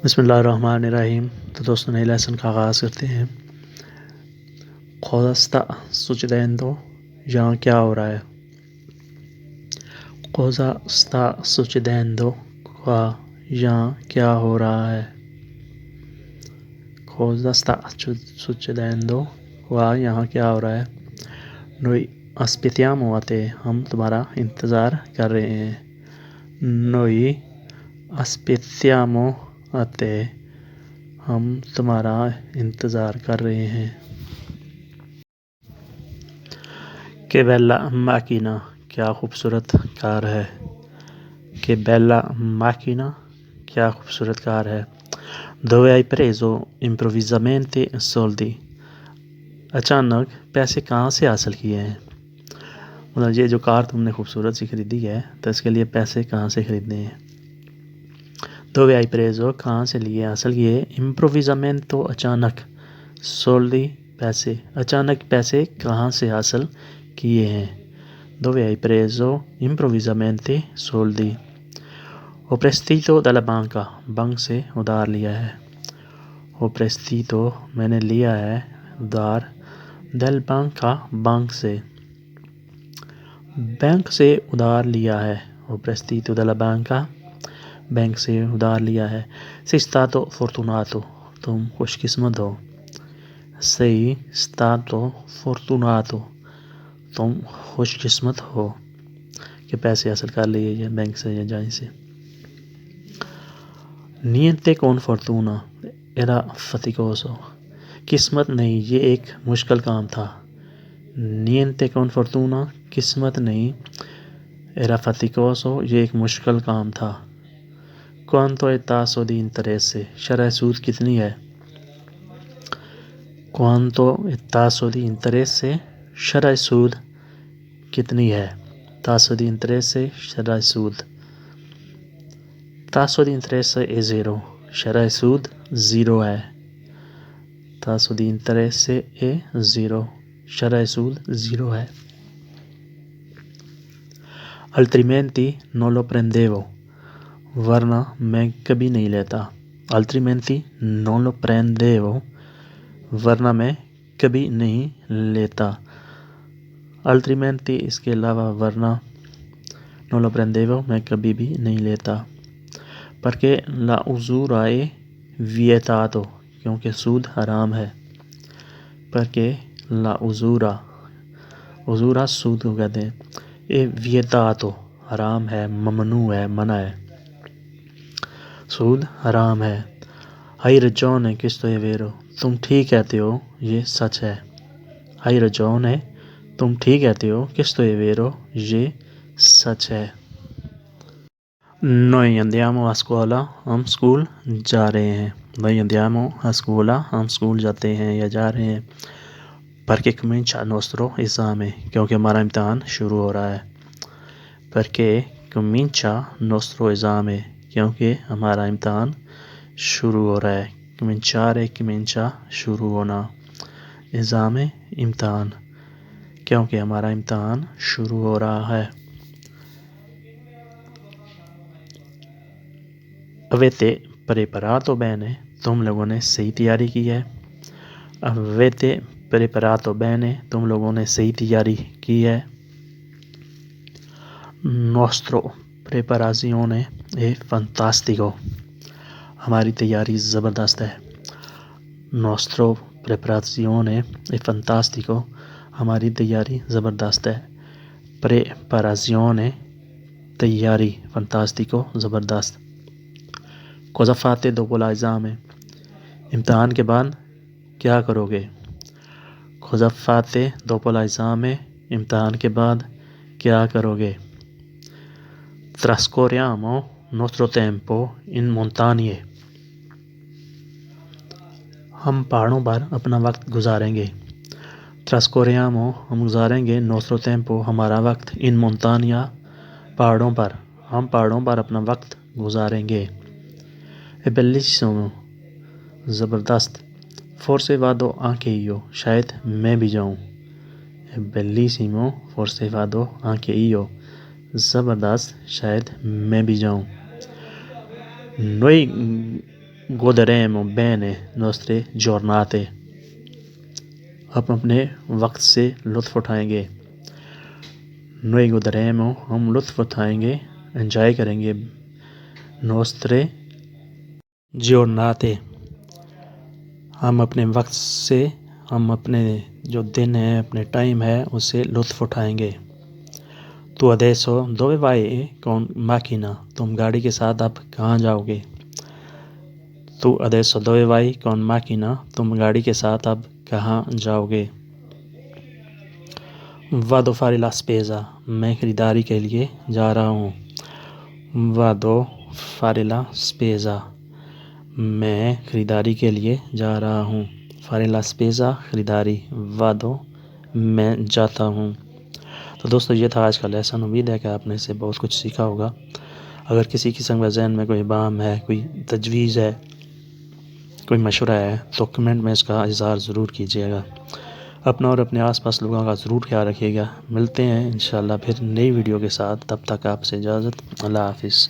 بسم اللہ الرحمن الرحیم۔ تو دوستوں نئے لیسن کا آغاز کرتے ہیں۔ Cosa sta succedendo؟ یہاں کیا ہو رہا ہے؟ Cosa sta succedendo qua؟ یہاں کیا ہو رہا ہے؟ Cosa sta succedendo qua؟ یہاں کیا ہو رہا ہے؟ Noi aspettiamo a te، ہم تمہارا انتظار کر رہے ہیں۔ Noi aspettiamo a te، ہم تمہارا انتظار کر رہے ہیں۔ Che bella macchina، کیا خوبصورت کار ہے۔ Che bella macchina، کیا خوبصورت کار ہے۔ Dove hai preso improvvisamente soldi؟ اچانک پیسے کہاں سے حاصل کیے ہیں؟ مطلب یہ جو کار تم نے خوبصورت سی خریدی ہے تو اس کے لیے پیسے کہاں سے خریدنے ہیں؟ Dove hai preso، کہاں سے لیے حاصل کیے، improvvisamente اچانک، soldi پیسے، اچانک پیسے کہاں سے حاصل کیے ہیں۔ Dove hai preso improvvisamente soldi؟ Ho prestito dalla banca، bank سے ادھار لیا ہے۔ Ho prestito میں نے لیا ہے ادھار، dal banca بینک سے، بینک سے ادھار لیا ہے۔ Ho prestito dalla banca bank سے ادھار لیا ہے۔ Sei stato fortunato، تم خوش قسمت ہو۔ Sei stato fortunato، تم خوش قسمت ہو کہ پیسے حاصل کر لیے یا بینک سے یا جائیں سے۔ Niente con fortuna era faticoso، قسمت نہیں، یہ ایک مشکل کام تھا۔ Niente con fortuna قسمت نہیں، era faticoso یہ ایک مشکل کام تھا۔ Quanto è tasso di interesse، شرح سود کتنی ہے۔ Quanto è tasso di interesse، شرح سود کتنی ہے۔ Tasso di interesse شرح سود۔ Tasso di interesse è zero، شرح سود زیرو ہے۔ Tasso di interesse è zero، شرح سود زیرو ہے۔ Altrimenti non lo prendevo، ورنہ میں کبھی نہیں لیتا۔ Altrimenti non lo prendevo، ورنہ میں کبھی نہیں لیتا۔ Altrimenti اس کے علاوہ ورنہ، non lo prendevo میں کبھی بھی نہیں لیتا۔ Perché la usura è vietato، کیونکہ سود حرام ہے۔ Perché la usura سود کو کہتے ہیں، è vietato حرام ہے، ممنوع ہے، منع ہے، سود حرام ہے۔ Hai ragione questo è vero، تم ٹھیک کہتے ہو، یہ سچ ہے۔ Hai ragione تم ٹھیک کہتے ہو، questo è vero یہ سچ ہے۔ Noi andiamo a scuola، ہم اسکول جا رہے ہیں۔ Noi andiamo a scuola ہم اسکول جاتے ہیں یا جا رہے ہیں۔ Perché comincia il nostro esame، کیونکہ ہمارا امتحان شروع ہو رہا ہے۔ Perché comincia il nostro esame، کیونکہ ہمارا امتحان شروع ہو رہا ہے۔ Cominciare comincia شروع ہونا، esame امتحان، کیونکہ ہمارا امتحان شروع ہو رہا ہے۔ Avete preparato bene، تم لوگوں نے صحیح تیاری کی ہے۔ Avete preparato bene، تم لوگوں نے صحیح تیاری کی ہے۔ Nostro preparazione è fantastico، ہماری تیاری زبردست ہے۔ Nostro preparazione è fantastico، ہماری تیاری زبردست ہے۔ Preparazione تیاری، fantastico زبردست۔ Cosa fate dopo l'esame، امتحان کے بعد کیا کرو گے۔ Cosa fate dopo l'esame، امتحان کے بعد کیا کرو گے۔ Trascorriamo nostro tempo in montagne، ہم پہاڑوں پر اپنا وقت گزاریں گے۔ Trascorriamo ہم گزاریں گے، nostro tempo ہمارا وقت، in montagna پہاڑوں پر، ہم پہاڑوں پر اپنا وقت گزاریں گے۔ È bellissimo زبردست۔ Forse vado anche io، شاید میں بھی جاؤں۔ È bellissimo forse vado anche io، زبردست، شاید میں بھی جاؤں۔ Noi goderemo bene nostre giornate. ہم اپنے وقت سے لطف اٹھائیں گے. Noi goderemo ہم لطف اٹھائیں گے, انجوائے کریں گے. Nostre giornate ہم اپنے وقت سے, ہم اپنے جو دن ہے, اپنے ٹائم ہے, اس سے لطف اٹھائیں گے. Tu adesso dove vai con macchina? تم گاڑی کے ساتھ اب کہاں جاؤ گے؟ Tu adesso dove vai con macchina? تم گاڑی کے ساتھ اب کہاں جاؤ گے؟ Vado a fare la spesa میں خریداری کے لیے جا رہا ہوں. Vado a fare la spesa میں خریداری کے لیے جا رہا ہوں. Fare la spesa خریداری. Vado میں جاتا ہوں. تو دوستو یہ تھا آج کا لیسن. امید ہے کہ آپ نے اس سے بہت کچھ سیکھا ہوگا. اگر کسی قسم کا ذہن میں کوئی بام ہے, کوئی تجویز ہے, کوئی مشورہ ہے, تو کمنٹ میں اس کا اظہار ضرور کیجیے گا. اپنا اور اپنے آس پاس لوگوں کا ضرور خیال رکھیے گا. ملتے ہیں انشاءاللہ پھر نئی ویڈیو کے ساتھ. تب تک آپ سے اجازت. اللہ حافظ.